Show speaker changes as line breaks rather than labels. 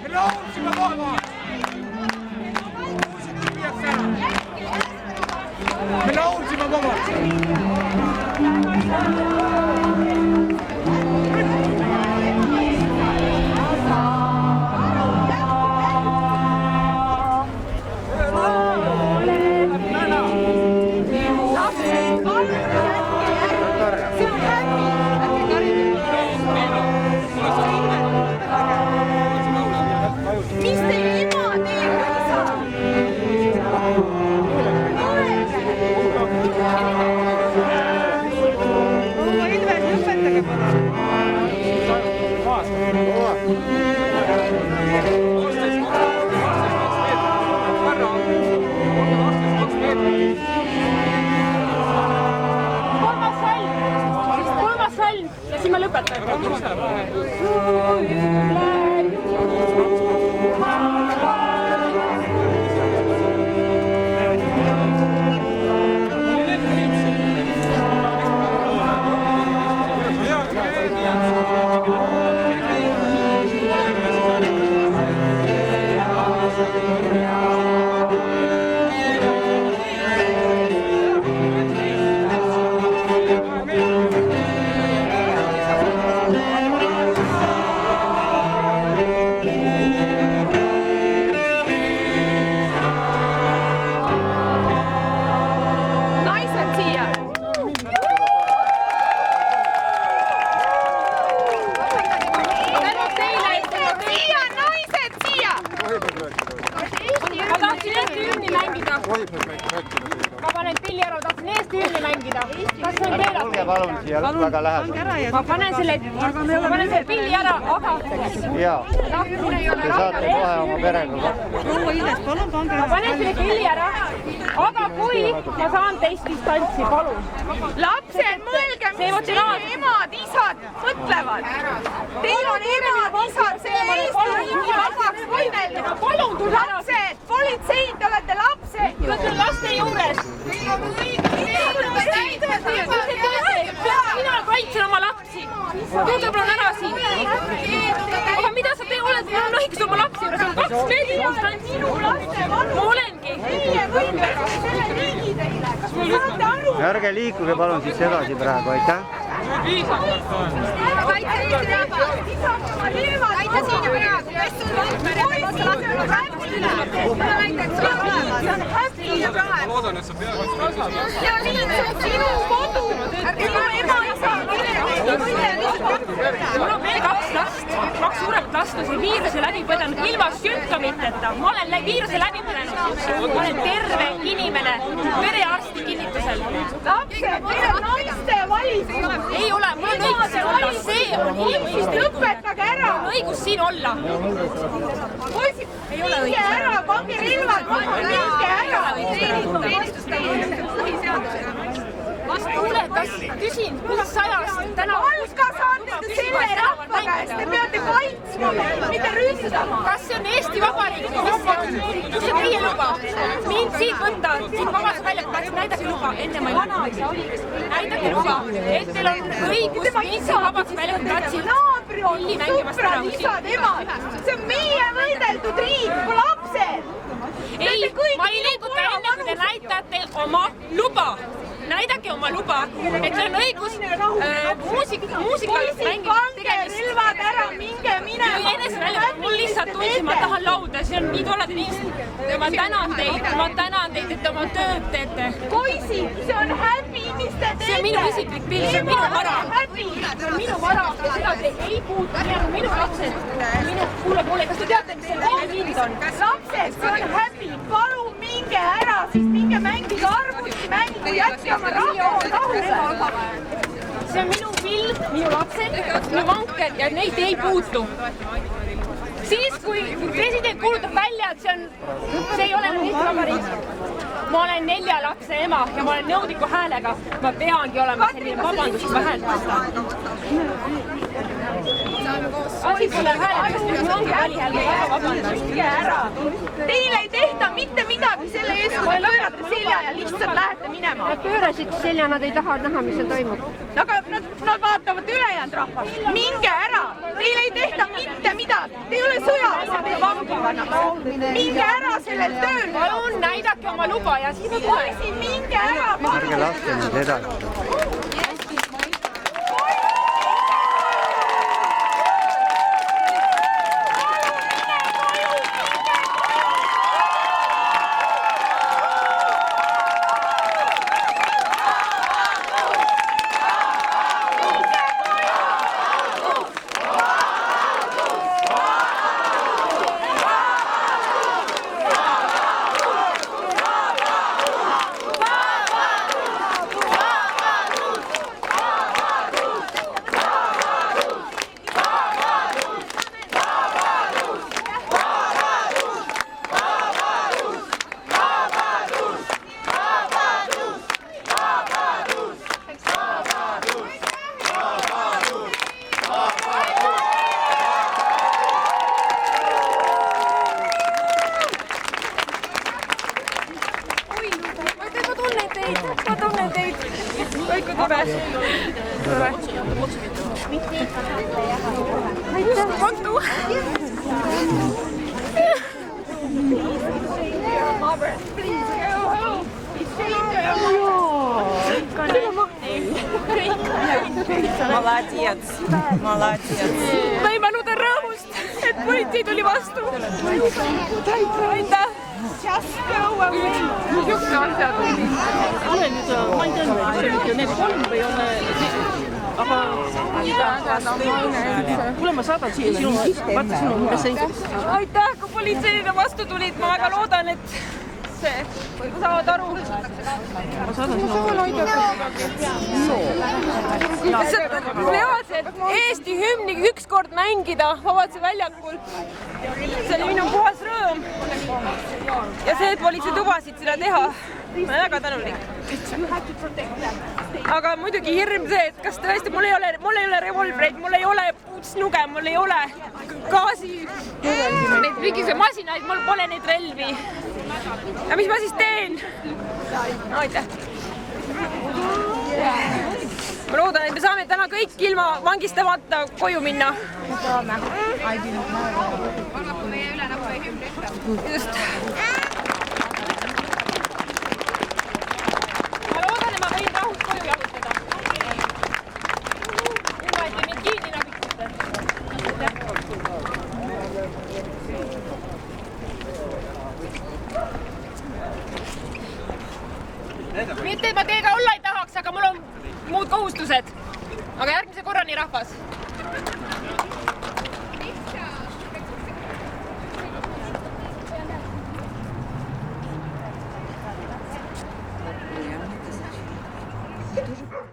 Me laulsime vabalt.
Mis teie ema teeb või isa? Proua Ilves, lõpetage palun.
Kolmas salm ja siis ma lõpetan. Ma panen pilli ära, tahtsin Eesti hümni mängida. Kas see on keelatud?
Tulge palun siia väga lähedalt.
Ma panen selle pilli ära, aga...
Jaa, te saate kohe oma perega.
Ma panen selle pilli ära, aga kui ma saan teist distantsi, palun.
Lapsed, mõelge, mis teie emad, isad mõtlevad. Teil on emad, isad, selle Eesti riigi vabaks võidelnud.
Palun tule ära.
Lapsed, politseid, te olete lapsed.
Ma olen laste juures. Mina kaitsen oma lapsi. Tulge palun ära siin. Aga mida sa te oled? Mul on õigus oma lapsi juures. On 2 meetrit distantsi. Ma olengi.
Ärge liikuge palun siis edasi praegu, aitäh.
Kaitse Eesti rahva. Kaitse siin ja praegu. Kes sul on? Ma loodan, et sa pead. Ja lihtsalt sinu kodu. Minu ema, isa.
Mul on veel 2 last, 2 suuremat last on see viiruse läbi põdenud ilma sümptomiteta. Ma olen viiruse läbi põdenud. Ma olen terve inimene perearsti kinnitusel.
Lapsed, meil on naiste valikus.
Ei ole, mul on õigus siin olla. See on inimõigus.
Lõpetage ära.
Mul on õigus siin olla.
Poisid, minge ära, pange relvad maha, minge ära.
Kuule, kas küsin, kuidas sajast täna...
Alga saate te selle rahva käest, te peate kaitsma, mitte ründama.
Kas see on Eesti Vabariik? Kus see teie luba? Mind siit võtta, siit vabast väljakast, näidake luba, enne ma ei võtta. Näidake luba, et teil on õigus mind siit vabast väljakast.
Naabri on, sõbrad, isad, emad. See on meie võideldud riik, lapsed.
Ei, ma ei liiguta enne, kui te näitate oma luba. Näidake oma luba, et see on õigus muusikalist mängimist tegemist.
Relvad ära, minge minema.
Mul lihtsalt tundsin, ma tahan lauda, see on nii tore inimesed. Ma tänan teid, et te oma tööd teete.
Poisid, see on häbi, mis te teete.
See on minu isiklik pill, see on minu vara. See on minu vara, seda te ei puutu, need on minu lapsed. Kuule, kas te teate, mis selle pind on?
Lapsed, see on häbi, palun minge ära, siis minge mängige arvuti mängu, jätke oma rahva rahule.
See on minu pill, minu lapsed, minu vanker ja neid ei puutu. Siis, kui president kuulutab välja, et see ei ole enam Eesti Vabariik. Ma olen 4 lapse ema ja ma olen nõudliku häälega. Ma peangi olema selline vabandust vähendada. Asi pole hääletus, mul ongi välihääl, ma väga vabandan.
Teile ei tehta mitte midagi selle eest, kui te pöörate selja ja lihtsalt lähete minema.
Nad pöörasid selja, nad ei taha näha, mis seal toimub.
Aga nad vaatavad ülejäänud rahvast. Minge ära, teile ei tehta mitte midagi. Te ei ole sõjaväes, te minge ära sellel tööl.
Palun näidake oma luba ja siis
Poisid, minge ära.
ärge laske nüüd edasi.
Ma tunnen teid. Kõik on tore. Aitäh. Kontu.
Молодец, молодец.
Ma ei mäluda rõõmust, et politsei tuli vastu. Aitäh. Just go away. Juhke asjad.
Ole nüüd, ma ei tea, need 3 või on, aga kuule, ma saadan siia sinu, vaata sinu numbris.
Aitäh, kui politseiga vastu tulid, ma väga loodan, et saavad aru.
Ma saadan sinu
reaalselt Eesti hümni ükskord mängida Vabaduse väljakul. See oli minu puhas rõõm. Ja see, et politsei lubasid seda teha, ma olen väga tänulik. Aga muidugi hirm see, et kas tõesti mul ei ole revolvreid, mul ei ole puutsnuge, mul ei ole gaasi, neid mingisuguse masinaid, mul pole neid relvi. Ja mis ma siis teen? Aitäh. Ma loodan, et me saame täna kõik ilma vangistamata koju minna. Just. Ma loodan, et ma võin rahus koju jalutada. Ilma, et te mind kinni nabiksite. Mitte, et ma teiega olla ei tahaks, aga mul on muud kohustused. Aga järgmise korrani, rahvas.
numbris.